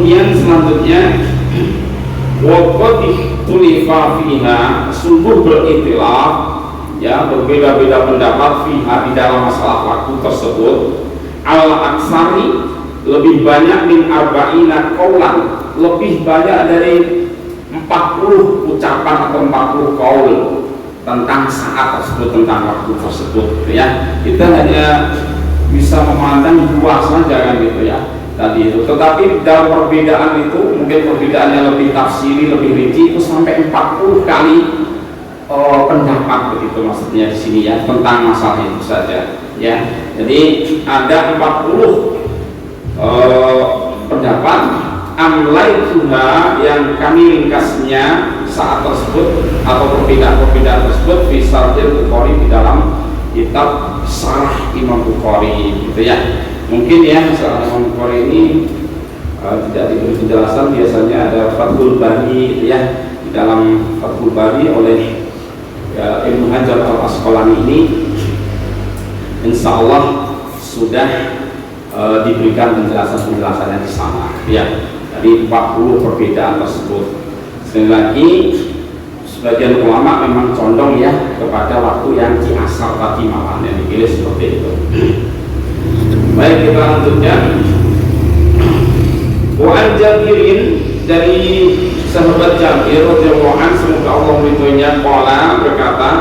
Kemudian selanjutnya waqadih tulifa fiha, sungguh berikhtilaf, ya, berbeda-beda pendapat fiha di dalam masalah waktu tersebut, al aksari, lebih banyak min arba'ina qaulan, lebih banyak dari 40 ucapan atau 40 qaul tentang saat tersebut, tentang waktu tersebut, gitu ya. Kita hanya bisa memandang dua saja kan gitu ya tadi itu, tetapi dalam perbedaan itu mungkin perbedaannya lebih tafsiri, lebih rinci, itu sampai 40 kali pendapat begitu maksudnya di sini ya, tentang masalah itu saja ya. Jadi ada 40 pendapat amlaituha yang kami ringkasnya saat tersebut atau perbedaan tersebut fi Sahih Bukhari, di dalam kitab Sahih Imam Bukhari gitu ya. Mungkin ya Sahih Imam Bukhari ini tidak diberi penjelasan, biasanya ada Fathul Bari gitu ya. Di dalam Fathul Bari oleh Ibnu Hajar Al-Asqalani ini insya Allah sudah diberikan penjelasannya di sana ya. Dari 40 perbedaan tersebut, sekali lagi sebagian ulama memang condong ya kepada waktu yang di asar tadi malam yang dipilih seperti itu. Baik, kita lanjutkan. Wa an Jabirin, dari sahabat Jabir radhiyallahu anhu, semoga Allah meridhoinya, qala, berkata,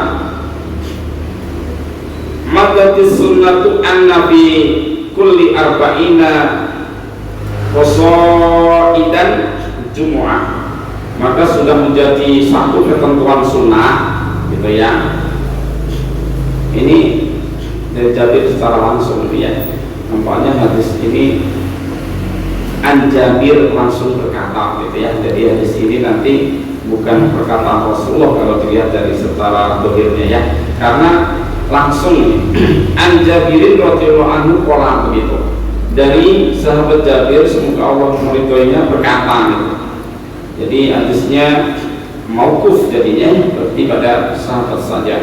madatis sunnatu an-nabi kulli arba'ina qasaidan jumu'ah, maka sudah menjadi satu ketentuan sunnah gitu ya. Ini dari Jabir secara langsung ya, nampaknya hadis ini an Jabir langsung berkata gitu ya. Jadi hadis ini nanti bukan perkataan Rasulullah kalau dilihat dari secara dohirnya ya, karena langsung an Jabirin radhiyallahu anhu qala, begitu, dari sahabat Jabir semoga Allah meridhoinya berkata gitu. Jadi hadisnya mauquf, jadinya berarti pada sahabat saja.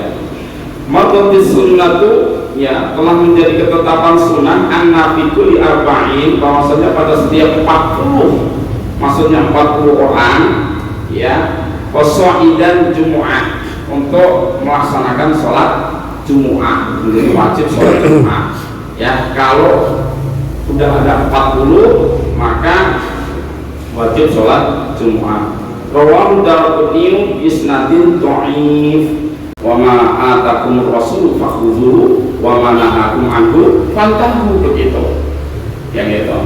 Maqatis sunnatu, ya, telah menjadi ketetapan sunnah an-nabi kulli arba'in, bahwasanya pada setiap 40, maksudnya 40 orang ya, qasaidan jumu'ah, untuk melaksanakan sholat Jumu'ah, menjadi wajib sholat Jumu'ah ya. Kalau sudah ada 40 maka wajib sholat Jumu'ah. Rawahu Daraqutni isnadin dhaif, wa ma atakumur rasul fakhudhuhu wa ma nahakum anhu fantahu, begitu yang itu.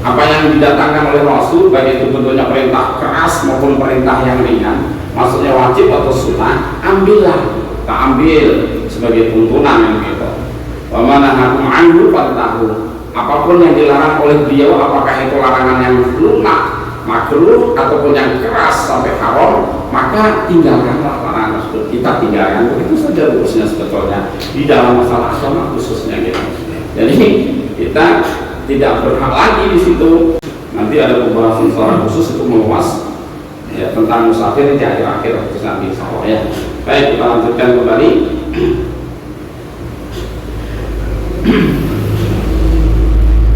Apa yang didatangkan oleh Rasul, baik itu bentuknya perintah keras maupun perintah yang ringan, maksudnya wajib atau sunnah, ambillah, tak ambil sebagai tuntunan yang gitu. Wa ma nahakum anhu fantahu, apapun yang dilarang oleh beliau, apakah itu larangan yang lunak, makruh, ataupun yang keras sampai haram, maka tinggalkanlah larangan tersebut. Kita tinggalkan, begitu saja rumusnya sebetulnya di dalam masalah agama khususnya gitu. Jadi kita tidak berhak lagi di situ. Nanti ada pembahasan secara khusus itu meluas ya tentang musafir di akhir-akhir nanti insyaallah ya. Baik, kita lanjutkan kembali.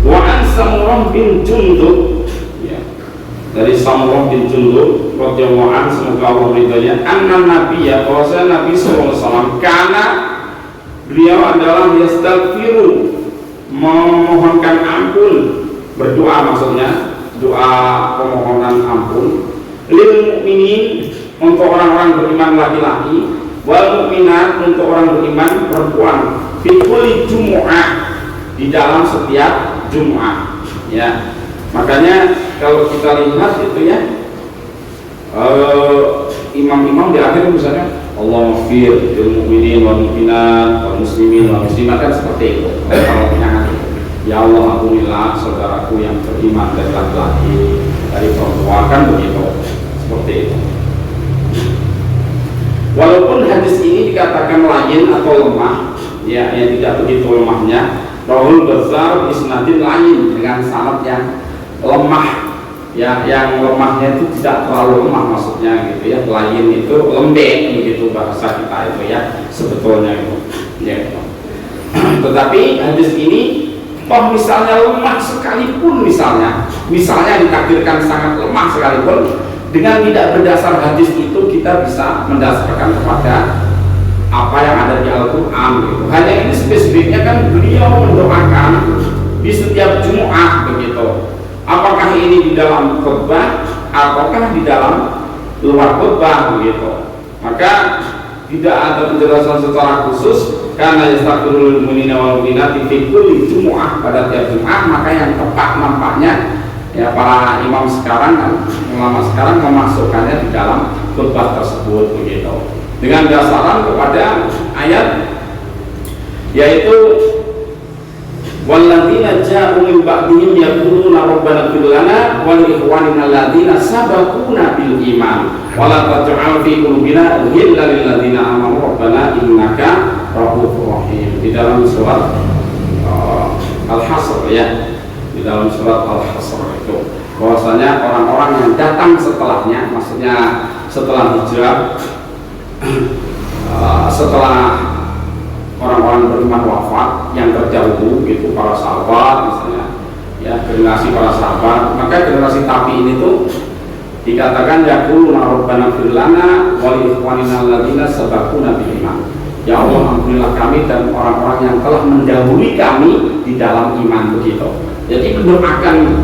Wa an Samurah bin Jundub, ya, dari Samurah bin Jundub radhiyallahu anhu, semoga Allah meridhoinya, anna nabiyya, bahwasanya Nabi sallallahu alaihi wasallam, karena beliau adalah yastaghfiru, memohonkan ampun, berdoa, maksudnya doa permohonan ampun, lil mukminin, untuk orang-orang beriman laki-laki, wal mukminat, untuk orang beriman perempuan, fi kulli jumu'ah, di dalam setiap Jum'ah ya. Makanya kalau kita lihat itu ya, imam-imam di akhir misalnya Allahumma fir lil mu'minin wal mu'minat wal muslimin wal muslimat, kan seperti itu. Kalau penyangat, ya Allah ampunilah saudaraku yang beriman dari laki-laki, dari perempuan, kan begitu, seperti itu. Walaupun hadis ini dikatakan lain atau lemah ya, yang tidak begitu lemahnya, Rahul Bazzar isnadin lain, dengan sanad yang lemah ya, yang lemahnya itu tidak terlalu lemah, maksudnya gitu ya. Lain itu lembek, begitu bahasa kita itu ya sebetulnya itu ya. Tetapi hadis ini toh misalnya lemah sekalipun, misalnya ditakdirkan sangat lemah sekalipun, dengan tidak berdasar hadis itu kita bisa mendasarkan kepada apa yang ada di Al-Quran gitu. Hanya ini spesifiknya kan beliau mendoakan di setiap Jumat begitu. Apakah ini di dalam khutbah ataukah di dalam luar khutbah begitu. Maka tidak ada penjelasan secara khusus karena yastaghfirul mu'minina wal mu'minati fi kulli jumu'ah, pada tiap Jumat. Maka yang tepat nampaknya ya para imam sekarang kan, ulama sekarang memasukkannya di dalam khutbah tersebut begitu, dengan dasaran kepada ayat yaitu walladzina ja'u min ba'dihim yaquluna rabbana ighfir lana wa li ikhwanina alladzina sabaquna bil iman wa la taj'al fi qulubina ghillan lil ladzina amanu rabbana innaka rahufur rahim. Di dalam surat Al-Hasr ya, di dalam surat Al-Hasr itu bahwasanya orang-orang yang datang setelahnya, maksudnya setelah hijrah, setelah orang-orang beriman wafat yang terdahulu gitu, para sahabat misalnya ya, generasi para sahabat, maka generasi tabi'in itu dikatakan yaquluna rabbana ighfir lana wa li ikhwanina alladzina sabaquna bil iman. Ya Allah, ampunilah kami dan orang-orang yang telah mendahului kami di dalam iman begitu. Jadi mendoakan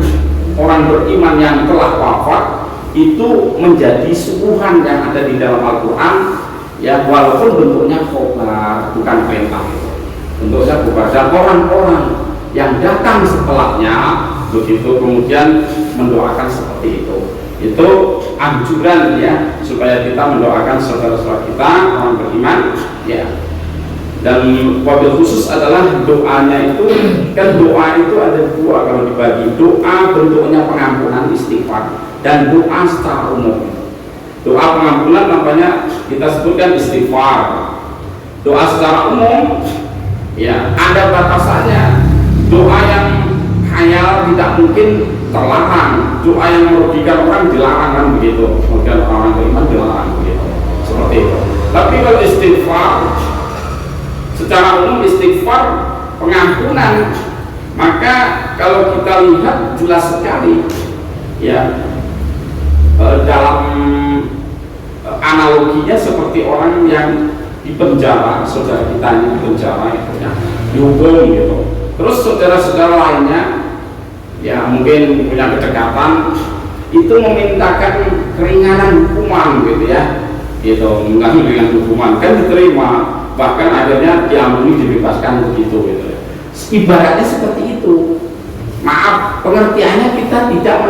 orang beriman yang telah wafat itu menjadi suguhan yang ada di dalam Al-Quran ya, walaupun bentuknya khobar, bukan perintah, bentuknya kepada orang-orang yang datang setelahnya begitu, kemudian mendoakan seperti itu anjuran ya, supaya kita mendoakan saudara-saudara kita orang beriman ya. Dan wabil khusus adalah doanya itu kan, doa itu ada dua kalau dibagi, doa bentuknya pengampunan istighfar dan doa secara umum. Doa pengampunan namanya kita sebutkan istighfar. Doa secara umum ya ada batasannya. Doa yang khayal tidak mungkin terlarang. Doa yang merugikan orang dilarang kan begitu. Merugikan orang beriman dilarang begitu. Seperti itu. Tapi kalau istighfar secara umum, istighfar pengampunan, maka kalau kita lihat jelas sekali ya, dalam analoginya seperti orang yang di penjara, saudara kita yang di penjara itu ya, dihukum gitu. Terus saudara-saudara lainnya ya mungkin punya kedekatan, itu memintakan keringanan hukuman gitu ya, gitu, mengambil dengan hukuman kan diterima, bahkan akhirnya diampuni, dibebaskan begitu gitu. Ibaratnya seperti itu. Maaf, pengertiannya kita tidak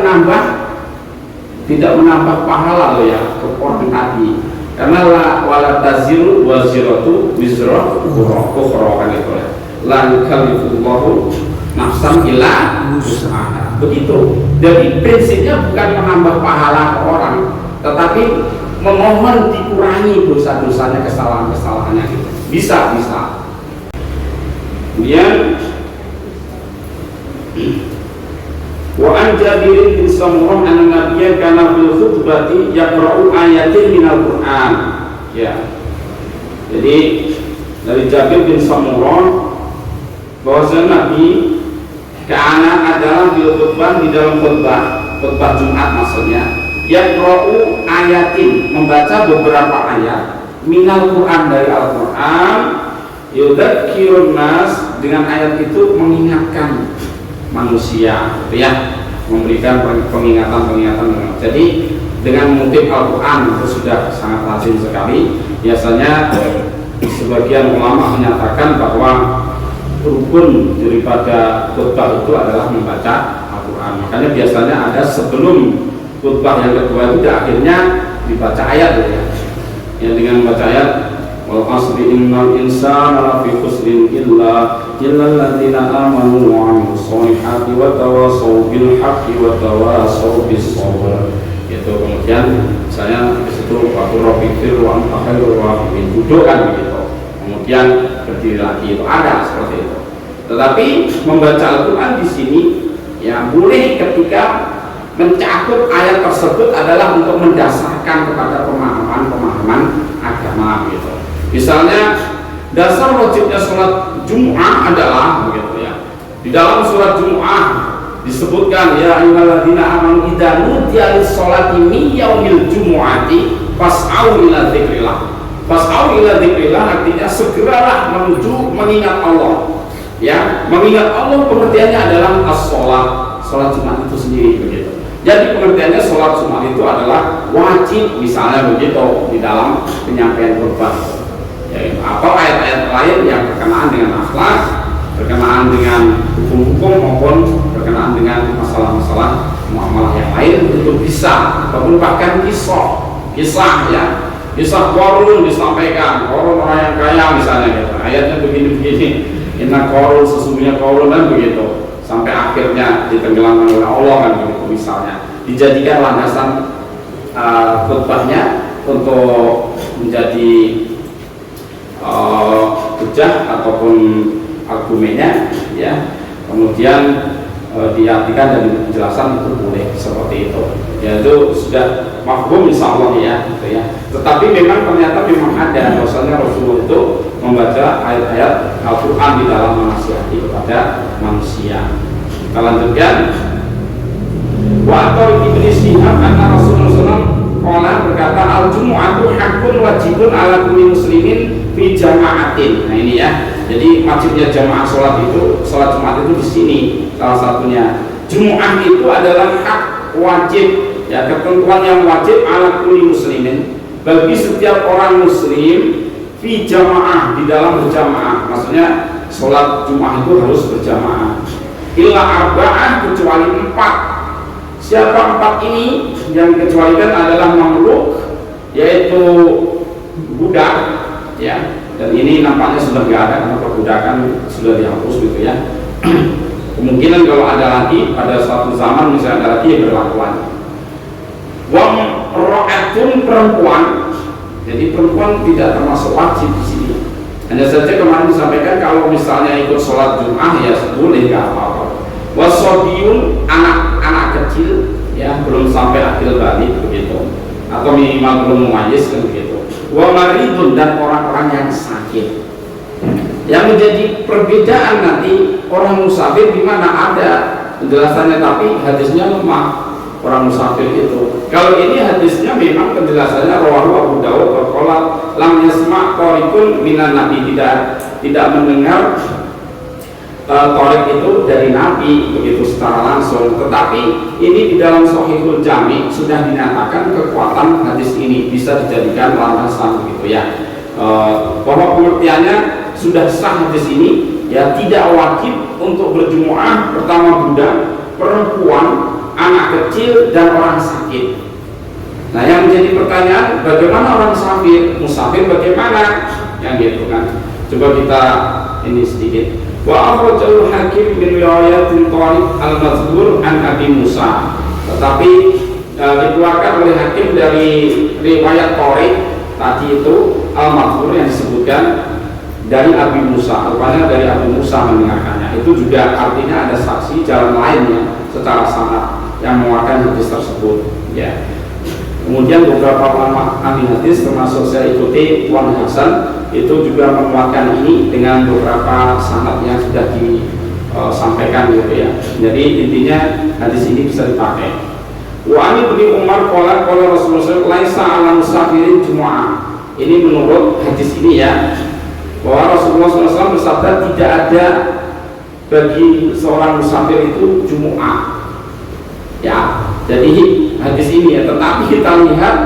menambah pahala loh ya ke orang tadi, karena wala taziru waziratu wizra ukhra kan itu ya. La yukallifullahu nafsan illa wus'aha. Begitu. Jadi prinsipnya bukan menambah pahala ke orang, tetapi memohon dikurangi dosa-dosanya, kesalahan-kesalahannya gitu. Bisa. Kemudian wa an Jabirin bin Samurah anna nabiyya kana fil khutbati yaqra'u ayatin minal Qur'an. Ya. Jadi dari Jabir bin Samurah bahwa Nabi kana adalah fil khutbah, di dalam khutbah Jumat maksudnya, yaqra'u ayatin, membaca beberapa ayat minal Qur'an, dari Al-Qur'an, yudzakirun nas, dengan ayat itu mengingatkan manusia gitu ya, memberikan pengingatan. Jadi dengan mengutip Al-Quran itu sudah sangat lazim sekali. Biasanya sebagian ulama menyatakan bahwa rukun daripada khutbah itu adalah membaca Al-Quran. Makanya biasanya ada sebelum khutbah yang kedua itu akhirnya dibaca ayat ya, dengan membaca ayat wal asri innal insana lafi khusrin illa alladzina amanu wa 'amilus sholihati wa tawassaw bil haqqi wa tawassaw bis sabr. Itu kemudian misalnya di situ waktu rofikir wa anta khairul rafiqin, duduk kan begitu, kemudian berdiri lagi, itu ada seperti itu. Tetapi membaca Al-Quran di sini ya boleh ketika mencakup ayat tersebut adalah untuk mendasarkan kepada pemahaman agama gitu. Misalnya dasar wajibnya sholat Jum'ah adalah begitu ya, Di dalam surat Jumu'ah disebutkan ya ayyuhalladzina amanu idza nudiya lis-sholati min yaumil jumu'ati fas'au ila dzikrillah. Fas'au ila dzikrillah artinya segeralah menuju mengingat Allah. Ya, mengingat Allah pengertiannya adalah as-sholat, sholat Jumat itu sendiri begitu. Jadi pengertiannya sholat Jumat itu adalah wajib, misalnya begitu di dalam penyampaian khutbah. Ya, atau ayat-ayat lain yang berkenaan dengan akhlak, berkenaan dengan hukum-hukum maupun berkenaan dengan masalah-masalah muamalah yang lain itu bisa, ataupun bahkan kisah ya, kisah Qarun disampaikan, Qarun orang yang kaya misalnya gitu. Ayatnya begini-begini, inna Qarun sesungguhnya Qarun dan begitu, sampai akhirnya ditenggelamkan oleh Allah kan begitu misalnya, dijadikan landasan khutbahnya untuk menjadi hujah ataupun argumennya ya, kemudian diartikan dan penjelasan itu boleh seperti itu ya, itu sudah mafhum insyaallah ya gitu ya. Tetapi memang ternyata memang ada bahwasanya Rasulullah itu membaca ayat-ayat Al-Quran di dalam menasihati kepada manusia. Kita lanjutkan. Wa atau Ibnu Syihab anna Rasulullah SAW berkata al-jumu'atu haqqun wajibun ala kulli muslimin fi jama'atin. Nah ini ya. Jadi wajibnya jamaah sholat itu, sholat Jumat itu di sini salah satunya. Jumu'ah itu adalah hak wajib ya, ketentuan yang wajib ala kulli muslimin bagi setiap orang muslim fi jamaah, di dalam berjamaah. Maksudnya sholat Jumat itu harus berjamaah. Illa arba'ah, kecuali 4. Siapa 4 ini? Yang dikecualikan adalah mamluk, yaitu budak ya. Dan ini nampaknya sudah tidak ada karena perbudakan sudah dihapus gitu ya. Kemungkinan kalau ada lagi pada suatu zaman misalnya ada lagi yang berlakuan. Wam ro'atun, perempuan. Jadi perempuan tidak termasuk wajib di sini. Hanya saja kemarin disampaikan kalau misalnya ikut sholat Jum'ah ya boleh, nggak apa-apa. Wasobiyun, anak-anak kecil ya, belum sampai akil balik begitu, atau minimal belum mumayyiz kan begitu. Wa maridun, dan orang-orang yang sakit. Yang menjadi perbedaan nanti orang musafir di mana ada penjelasannya, tapi hadisnya lemah orang musafir itu. Kalau ini hadisnya memang penjelasannya rawahu Abu Dawud berqala lam yasma' tariqun minan nabi, tidak mendengar Tariq itu dari Nabi begitu secara langsung, tetapi ini di dalam Shahihul Jami sudah dinyatakan kekuatan hadis ini bisa dijadikan landasan begitu ya. Bahwa pengertiannya sudah sah hadis ini ya, tidak wajib untuk berjumuah pertama budak, perempuan, anak kecil dan orang sakit. Nah yang menjadi pertanyaan, bagaimana orang musafir bagaimana yang gitu kan? Coba kita ini sedikit. Wa akhrajahu Hakim min riwayatin Tariq al-Mazkur an Abi Musa. Tetapi dikeluarkan oleh Hakim dari riwayat Tariq tadi itu al-Mazkur yang disebutkan dari Abi Musa. Rupanya dari Abi Musa mendengarkannya. Itu juga artinya ada saksi jalan lainnya secara sanad yang menguatkan hadis tersebut ya. Kemudian beberapa ulama ahli hadis termasuk saya ikuti Wan Hasan itu juga menguatkan ini dengan beberapa sanad yang sudah disampaikan gitu ya. Jadi intinya hadis ini bisa dipakai. Wa ani bin Umar qala Rasulullah laisa 'ala musafirin jumu'ah. Ini menurut hadis ini ya, bahwa Rasulullah SAW bersabda tidak ada bagi seorang musafir itu jumu'ah. Ya, jadi hadis ini ya, tetapi kita lihat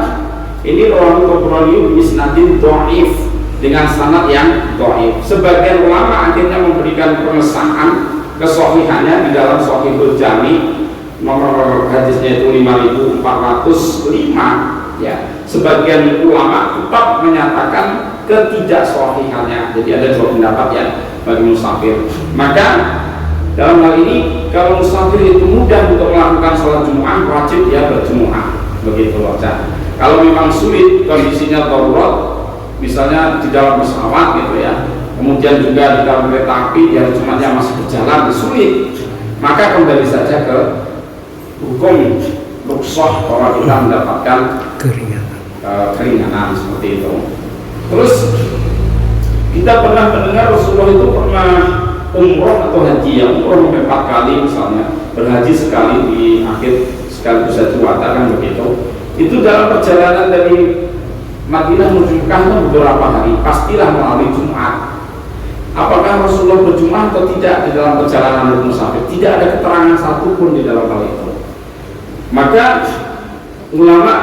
ini rawahu Tabrani bi isnadin dhaif, dengan sanad yang dhaif. Sebagian ulama akhirnya memberikan pengesahan kesahihannya di dalam Shahihul Jami, nomor hadisnya itu 5405 ya. Sebagian ulama tetap menyatakan ketidaksahihannya. Jadi ada dua pendapat ya bagi musafir. Maka dalam hal ini kalau musafir itu mudah untuk melakukan sholat Jumu'ah, wajib dia berjumu'ah begitu saja. Kalau memang sulit kondisinya darurat, misalnya di dalam pesawat gitu ya, kemudian juga di dalam kereta api yang Jumatnya masih berjalan sulit, maka kembali saja ke hukum rukhsah kalau kita mendapatkan keringanan seperti itu. Terus kita pernah mendengar Rasulullah itu pernah umroh atau haji ya, umroh 4 kali misalnya, berhaji sekali di akhir sekaligus haji wada kan begitu. Itu dalam perjalanan dari Madinah menuju Mekah beberapa hari pastilah melalui Jumat. Apakah Rasulullah berjum'ah atau tidak di dalam perjalanan musafir? Tidak ada keterangan satupun di dalam hal itu. Maka ulama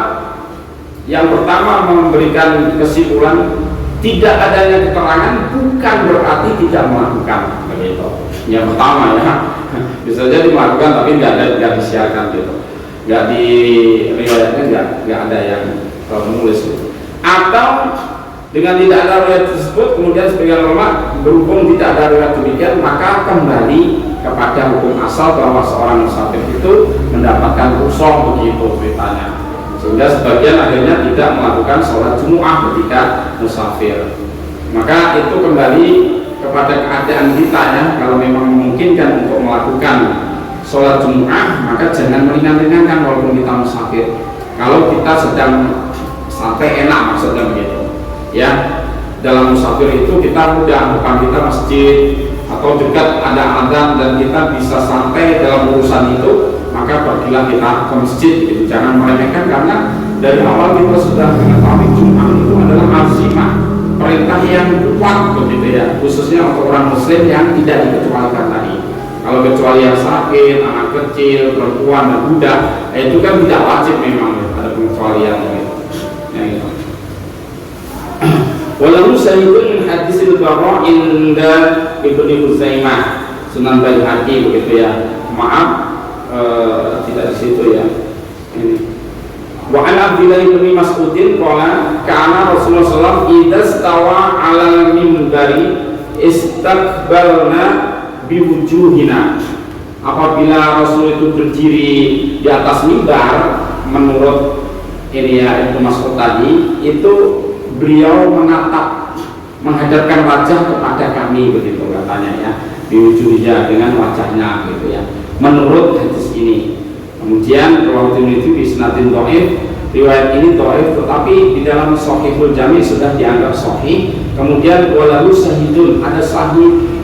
yang pertama memberikan kesimpulan tidak adanya keterangan bukan berarti tidak melakukan begitu. Yang pertama ya, bisa jadi melakukan tapi nggak disiarkan gitu, nggak di riwayatnya nggak ada yang menulis gitu. Atau dengan tidak ada riwayat tersebut kemudian sebagian ulama berhubung tidak ada riwayat demikian maka kembali kepada hukum asal bahwa seorang musafir itu mendapatkan rukhsah begitu ceritanya, sehingga sebagian akhirnya tidak melakukan sholat Jumu'ah ketika musafir. Maka itu kembali kepada keadaan kita ya, kalau memang memungkinkan untuk melakukan sholat Jumu'ah maka jangan meringan-ringankan walaupun kita musafir. Kalau kita sedang sampai enak maksudnya begitu ya, dalam musafir itu kita mudah, bukan kita masjid atau dekat ada adzan dan kita bisa santai dalam urusan itu, maka pergilah kita ke masjid gitu. Jangan meremehkan karena dari awal kita sudah mengetahui Jum'ah itu adalah azimah, perintah yang kuat begitu ya, khususnya untuk orang muslim yang tidak dikecualikan tadi. Kalau kecuali yang sakit, anak kecil, perempuan dan budak, itu kan tidak wajib memang ada pengecualian gitu. Ya, gitu. Walau sahihun min hadisil Bara inda Ibnu Huzaimah Sunan Baihaqi begitu ya. Maaf tidak di situ ya. Ini. Wa an Abdillah bin Mas'udin qala kana Rasulullah sallallahu alaihi wasallam idza stawa 'alal minbari istaqbalna biwujuhina. Apabila Rasul itu berdiri di atas mimbar, menurut ini ya Ibnu Mas'ud tadi, itu beliau menghadapkan wajah kepada kami begitu katanya ya, diwujudnya dengan wajahnya gitu ya, menurut hadis ini. Kemudian riwayat ini bi isnadin dhaif, riwayat ini dhaif tetapi di dalam Shahihul Jami sudah dianggap sahih. Kemudian walahu sahidun, ada sahih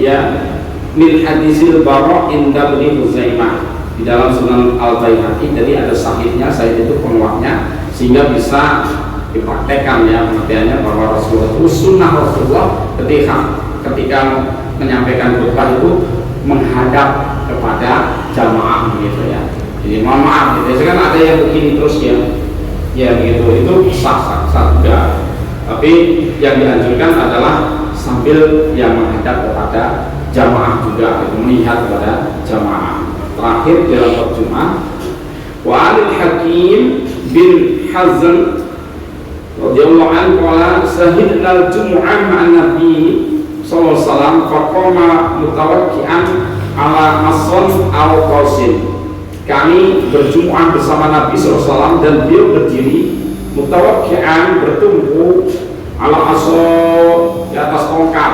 ya min hadisil Bara inda Ibnu Huzaimah di dalam Sunan Al-Baihaqi, jadi ada sahihnya, sahih itu penguatnya sehingga bisa dipraktekkan ya, pengertiannya bahwa Rasulullah itu sunnah Rasulullah ketika menyampaikan khutbah itu menghadap kepada jamaah gitu ya. Jadi mohon maaf gitu, kan ada yang begini terus ya gitu, itu sah juga. Tapi yang dianjurkan adalah sambil yang menghadap kepada jamaah juga, gitu, melihat kepada jamaah. Terakhir dalam Jumat, wa alil Hakim bin Hazm radhiyallahu anhu qala sahidna al-jumu'ah ma'an nabi sallallahu alaihi wasallam faqama mutawakki'an ala mason aw qausin. Kami berjumu'ah bersama Nabi sallallahu alaihi wasallam dan beliau berdiri mutawakki'an, bertumpu ala aso, di atas tongkat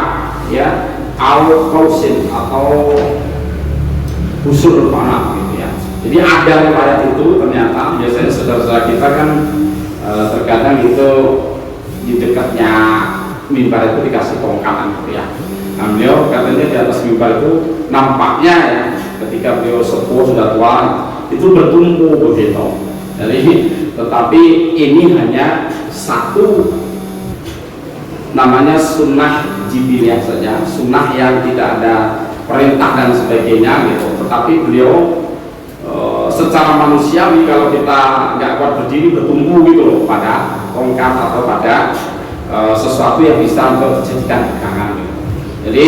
ya, aw qausin atau busur panah gitu ya. Jadi ada riwayat itu ternyata biasanya saudara-saudara kita kan terkadang itu di dekatnya mimbar itu dikasih tongkatan gitu ya. Nah, beliau katanya di atas mimbar itu nampaknya ya, ketika beliau sepuh sudah tua itu bertumpu begitu. Jadi tetapi ini hanya satu namanya sunnah jibiliyah saja, sunnah yang tidak ada perintah dan sebagainya gitu. Tetapi beliau secara manusiawi kalau kita nggak kuat berdiri bertumpu gitu loh pada tongkat atau pada sesuatu yang bisa untuk dijadikan pegangan gitu. Jadi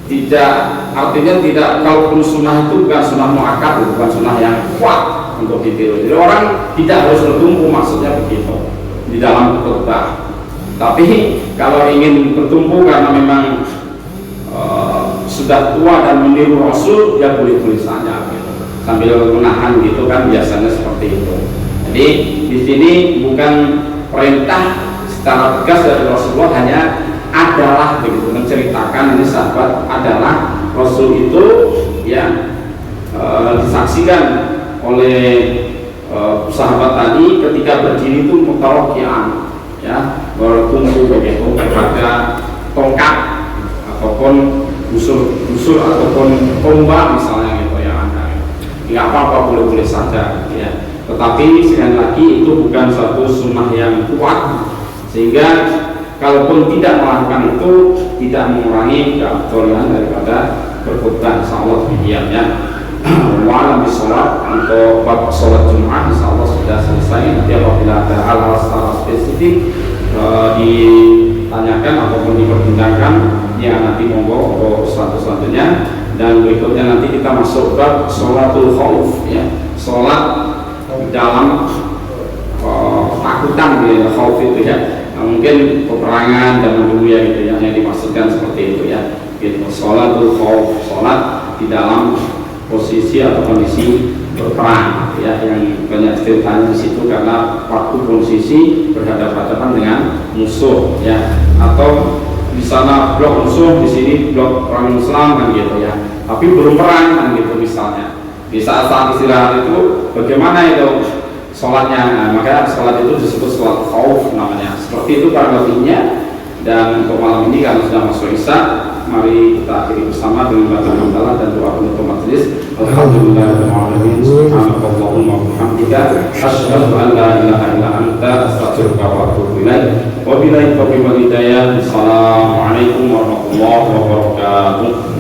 tidak, artinya tidak, kalaupun sunnah itu bukan sunnah muakkad, bukan sunnah yang kuat untuk ditiru. Jadi orang tidak harus bertumpu, maksudnya begitu di dalam khutbah. Tapi kalau ingin bertumpu karena memang sudah tua dan meniru Rasul, ya boleh-boleh saja gitu, sambil menahan gitu kan, biasanya seperti itu. Jadi di sini bukan perintah secara tegas dari Rasulullah, hanya adalah begitu, menceritakan ini sahabat adalah Rasul itu ya disaksikan oleh sahabat tadi ketika berdiri itu mutawakkian ya, bertumpu begitu kepada tongkat ataupun busur ataupun tombak misalnya gitu ya, nggak apa-apa, boleh-boleh saja ya. Tetapi sekali lagi itu bukan satu sunnah yang kuat, sehingga kalaupun tidak melakukan itu tidak mengurangi keafdalan daripada berkhutbah. Insyaallah demikian ya. Walam bisolat, untuk bab sholat Jumat insyaallah sudah selesai. Nanti apabila ada hal-hal secara spesifik ditanyakan ataupun diperbincangkan ya, nanti monggo untuk selanjutnya. Dan berikutnya nanti kita masuk bab sholatul khauf ya, sholat dalam takutan ya, khauf itu ya. Nah, mungkin peperangan dan dulu ya gitu ya, yang dimaksudkan seperti itu ya. Gitu, sholatul khauf, sholat di dalam posisi atau kondisi berperang ya, yang banyak ceritanya di situ karena waktu posisi berhadapan-hadapan dengan musuh ya, atau di sana blok musuh, di sini blok orang Islam kan gitu ya, tapi belum perang kan gitu misalnya. Di saat-saat istirahat itu bagaimana itu sholatnya? Nah, maka sholat itu disebut sholat khauf namanya. Seperti itu para lebihnya. Dan untuk malam ini karena sudah masuk isya, mari kita akhiri bersama dengan bacaan hamdalah dan doa penutup majelis. Alhamdulillahirobbilalamin. Subhanallahumma wa bihamdika, asyhadu an la ilaha illa anta, astaghfiruka wa atubu ilaik. Wabillahi taufiq wal hidayah. Assalamualaikum warahmatullahi wabarakatuh.